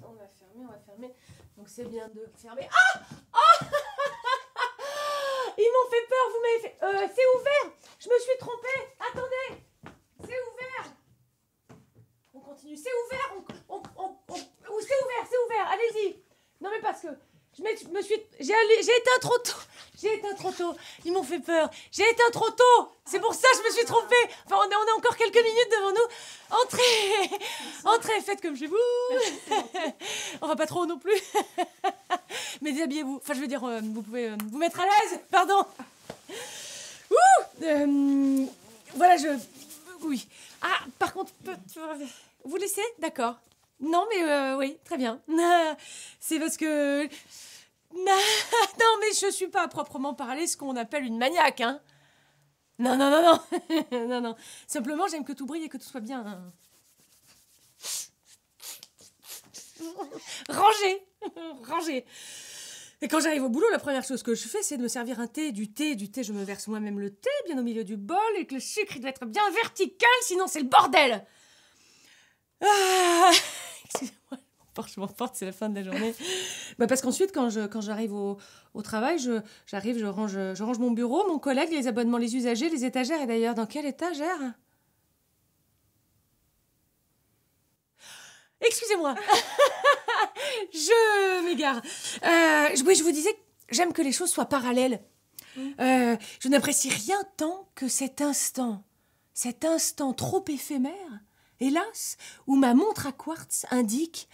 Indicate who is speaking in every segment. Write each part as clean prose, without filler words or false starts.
Speaker 1: on va fermer. Donc c'est bien de fermer. Ah, ah. Ils m'ont fait peur, vous m'avez fait... c'est ouvert. Je me suis trompée. Attendez. C'est ouvert. On continue. C'est ouvert. C'est ouvert. Allez-y. Non mais parce que... J'ai éteint trop tôt. Ils m'ont fait peur. J'ai éteint trop tôt. C'est pour ça que je me suis trompée. Enfin, on a encore quelques minutes devant nous. Entrez, faites comme chez vous. On va pas trop non plus. Mais déshabillez-vous. Enfin, je veux dire, vous pouvez vous mettre à l'aise. Pardon. Voilà, oui. Ah, par contre, vous laissez? D'accord. Non, mais oui, très bien. C'est parce que... Non, mais je suis pas à proprement parler ce qu'on appelle une maniaque, hein. Non. Non. Simplement, j'aime que tout brille et que tout soit bien. Hein. Rangé. Et quand j'arrive au boulot, la première chose que je fais, c'est de me servir un thé. Du thé, je me verse moi-même le thé, bien au milieu du bol, et que le sucre, il doit être bien vertical, sinon c'est le bordel. Excusez-moi, je m'emporte, c'est la fin de la journée. Parce qu'ensuite, quand j'arrive au travail, je range mon bureau, mon collègue, les abonnements, les usagers, les étagères. Et d'ailleurs, dans quelle étagère? Excusez-moi. Je m'égare. Oui, je vous disais que j'aime que les choses soient parallèles. Je n'apprécie rien tant que cet instant trop éphémère, hélas, où ma montre à quartz indique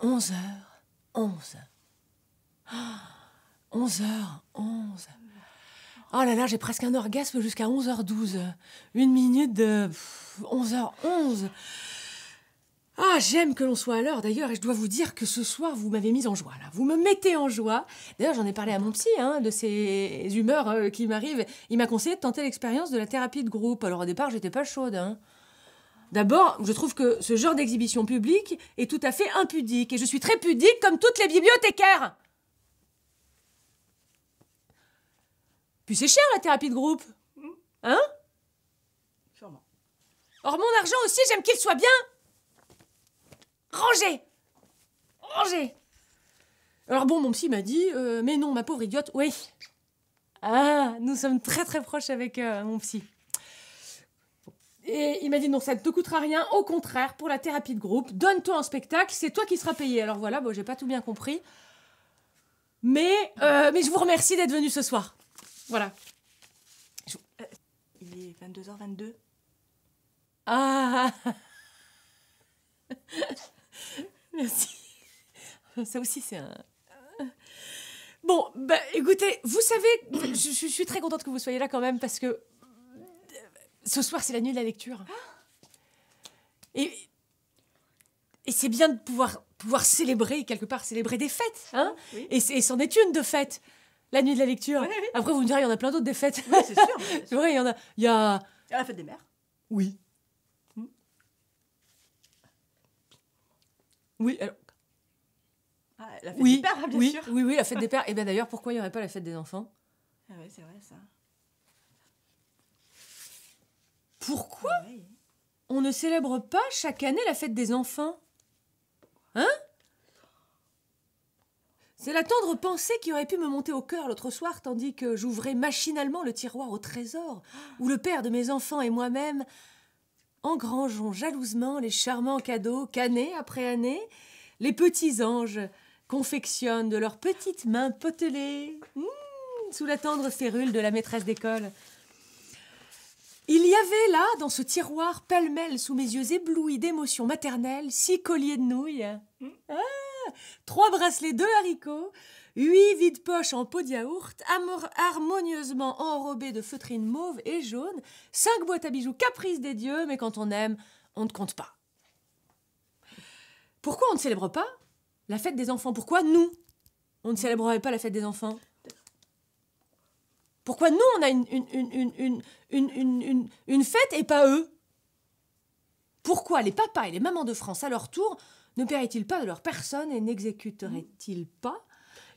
Speaker 1: 11h11. 11h11. Oh là là, j'ai presque un orgasme jusqu'à 11h12. Une minute de 11h11. Ah, j'aime que l'on soit à l'heure d'ailleurs, et je dois vous dire que ce soir, vous m'avez mise en joie, là. Vous me mettez en joie. D'ailleurs, j'en ai parlé à mon psy, de ces humeurs qui m'arrivent. Il m'a conseillé de tenter l'expérience de la thérapie de groupe. Alors au départ, j'étais pas chaude, D'abord, je trouve que ce genre d'exhibition publique est tout à fait impudique. Et je suis très pudique comme toutes les bibliothécaires. Puis c'est cher la thérapie de groupe. Hein?
Speaker 2: Sûrement.
Speaker 1: Or mon argent aussi, j'aime qu'il soit bien rangé. Alors bon, mon psy m'a dit, mais non, ma pauvre idiote, oui. Ah, nous sommes très très proches avec mon psy. Et il m'a dit non, ça ne te coûtera rien, au contraire, pour la thérapie de groupe, donne-toi un spectacle, c'est toi qui seras payé. Alors voilà, bon, j'ai pas tout bien compris. Mais je vous remercie d'être venu ce soir. Voilà.
Speaker 2: Il est 22h22.
Speaker 1: Ah. Merci. Ça aussi, c'est un... Bon, écoutez, vous savez, je suis très contente que vous soyez là quand même, parce que ce soir, c'est la nuit de la lecture. Et c'est bien de pouvoir célébrer, quelque part, célébrer des fêtes,
Speaker 2: Oui.
Speaker 1: Et c'en est une de fête, la nuit de la lecture.
Speaker 2: Oui.
Speaker 1: Après, vous me direz, il y en a plein d'autres des fêtes.
Speaker 2: Oui, c'est sûr.
Speaker 1: C'est vrai, il y a...
Speaker 2: À la fête des mères.
Speaker 1: Oui. Oui, alors...
Speaker 2: Ah, la fête des pères, bien sûr.
Speaker 1: Oui, la fête des pères. Et bien d'ailleurs, pourquoi il n'y aurait pas la fête des enfants?
Speaker 2: Ah ouais, c'est vrai, ça.
Speaker 1: Pourquoi
Speaker 2: Ouais.
Speaker 1: on ne célèbre pas chaque année la fête des enfants? C'est la tendre pensée qui aurait pu me monter au cœur l'autre soir, tandis que j'ouvrais machinalement le tiroir au trésor, où le père de mes enfants et moi-même engrangeons jalousement les charmants cadeaux qu'année après année, les petits anges confectionnent de leurs petites mains potelées, sous la tendre férule de la maîtresse d'école. Il y avait là, dans ce tiroir, pêle-mêle, sous mes yeux éblouis d'émotions maternelles, 6 colliers de nouilles, 3 bracelets de haricots, 8 vides-poches en pot de yaourt, harmonieusement enrobés de feutrines mauve et jaune, 5 boîtes à bijoux caprice des dieux, mais quand on aime, on ne compte pas. Pourquoi on ne célèbre pas la fête des enfants? Pourquoi nous, on ne célébrerait pas la fête des enfants? Pourquoi nous, on a une fête et pas eux? Pourquoi les papas et les mamans de France, à leur tour, ne paieraient-ils pas de leur personne et n'exécuteraient-ils pas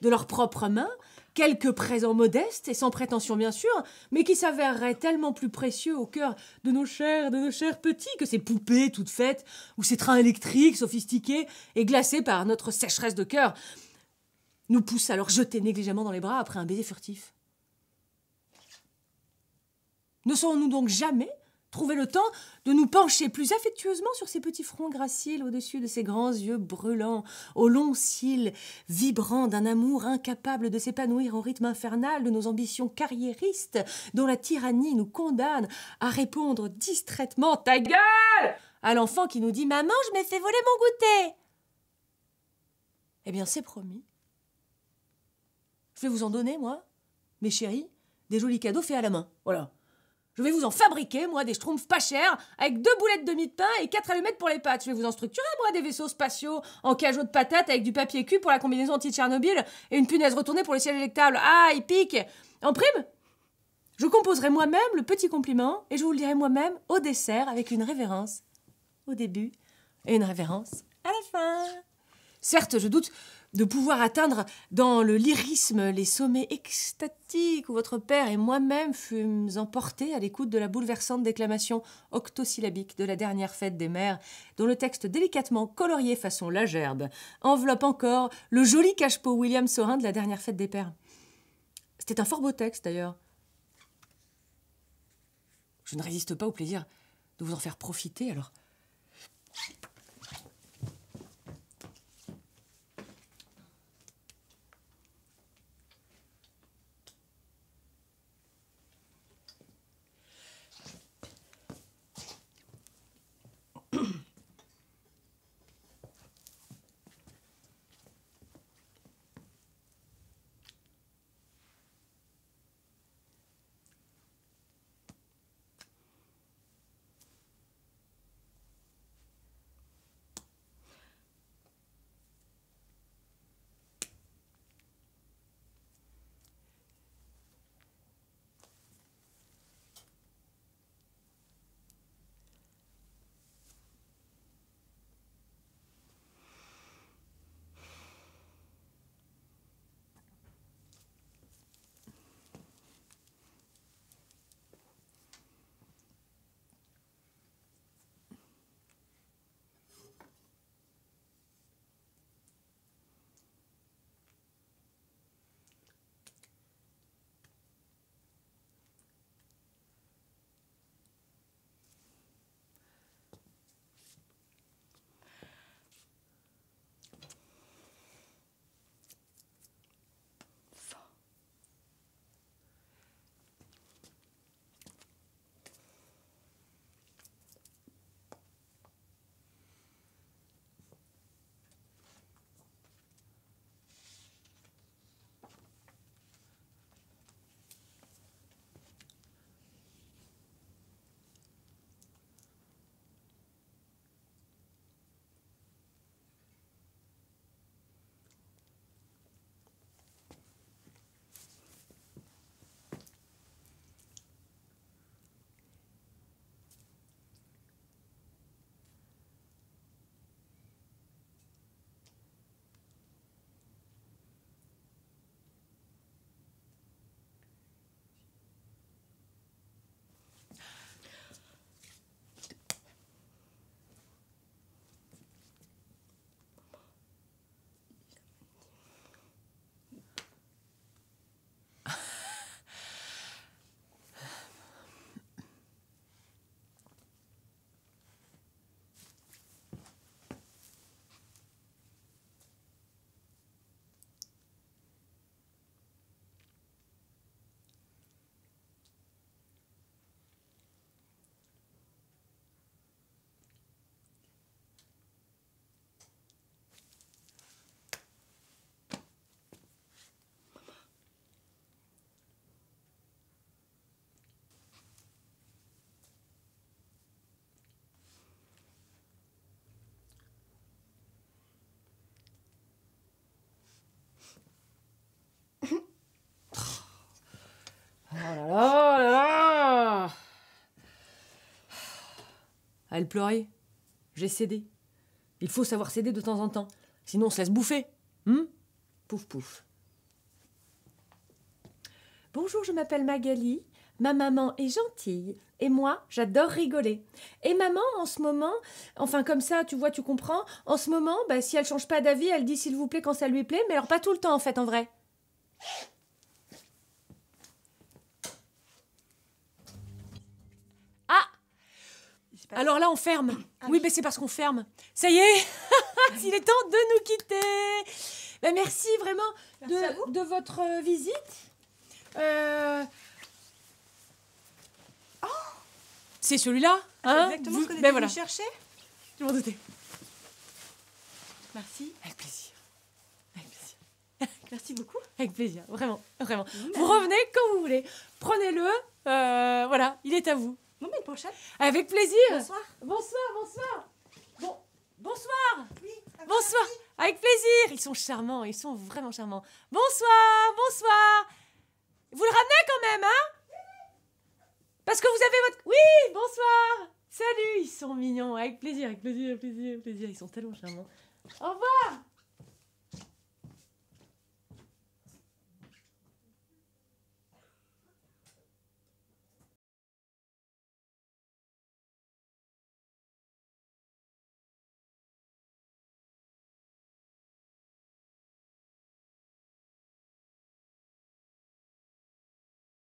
Speaker 1: de leurs propres mains, quelques présents modestes et sans prétention bien sûr, mais qui s'avéreraient tellement plus précieux au cœur de nos chers petits que ces poupées toutes faites, ou ces trains électriques sophistiqués et glacés par notre sécheresse de cœur, nous poussent à leur jeter négligemment dans les bras après un baiser furtif. Ne saurons-nous donc jamais trouver le temps de nous pencher plus affectueusement sur ces petits fronts graciles au-dessus de ces grands yeux brûlants, aux longs cils vibrants d'un amour incapable de s'épanouir au rythme infernal de nos ambitions carriéristes, dont la tyrannie nous condamne à répondre distraitement « Ta gueule !» à l'enfant qui nous dit « Maman, je m'ai fait voler mon goûter !» Eh bien, c'est promis. Je vais vous en donner, moi, mes chéris, des jolis cadeaux faits à la main. Voilà. Je vais vous en fabriquer, moi, des schtroumpfs pas chers, avec 2 boulettes de mie de pain et 4 allumettes pour les pâtes. Je vais vous en structurer, moi, des vaisseaux spatiaux en cajot de patates avec du papier cul pour la combinaison anti-Tchernobyl et une punaise retournée pour le siège éjectable. Ah, il pique! En prime, je composerai moi-même le petit compliment et je vous le dirai moi-même au dessert avec une révérence au début et une révérence à la fin. Certes, je doute de pouvoir atteindre dans le lyrisme les sommets extatiques où votre père et moi-même fûmes emportés à l'écoute de la bouleversante déclamation octosyllabique de la dernière fête des mères, dont le texte délicatement colorié façon Lagerbe enveloppe encore le joli cache-pot William Saurin de la dernière fête des pères. C'était un fort beau texte, d'ailleurs. Je ne résiste pas au plaisir de vous en faire profiter, alors... Oh là là là là! Elle pleurait. J'ai cédé. Il faut savoir céder de temps en temps. Sinon on se laisse bouffer. Pouf pouf. Bonjour, je m'appelle Magali. Ma maman est gentille et moi, j'adore rigoler. Et maman, en ce moment, enfin comme ça, tu vois, tu comprends, en ce moment, bah, si elle change pas d'avis, elle dit s'il vous plaît quand ça lui plaît, mais alors pas tout le temps en fait, en vrai. Ah! Alors là, on ferme. Oui, mais c'est parce qu'on ferme. Ça y est, il est temps de nous quitter. Ben, merci vraiment de votre visite. C'est celui-là, hein?
Speaker 2: Exactement ce qu'on était venu chercher.
Speaker 1: Je m'en doutais.
Speaker 2: Merci.
Speaker 1: Avec plaisir. Avec plaisir.
Speaker 2: Merci beaucoup.
Speaker 1: Avec plaisir, vraiment, vraiment. Vous revenez quand vous voulez. Prenez-le. Voilà, il est à vous.
Speaker 2: Non, mais une prochaine.
Speaker 1: Avec plaisir.
Speaker 2: Bonsoir.
Speaker 1: Bonsoir. Bonsoir.
Speaker 2: Oui.
Speaker 1: Bonsoir. Avec plaisir. Ils sont charmants, ils sont vraiment charmants. Bonsoir. Vous le ramenez quand même, hein? Parce que vous avez votre... Oui, bonsoir. Salut, ils sont mignons. Avec plaisir. Ils sont tellement charmants. Au revoir.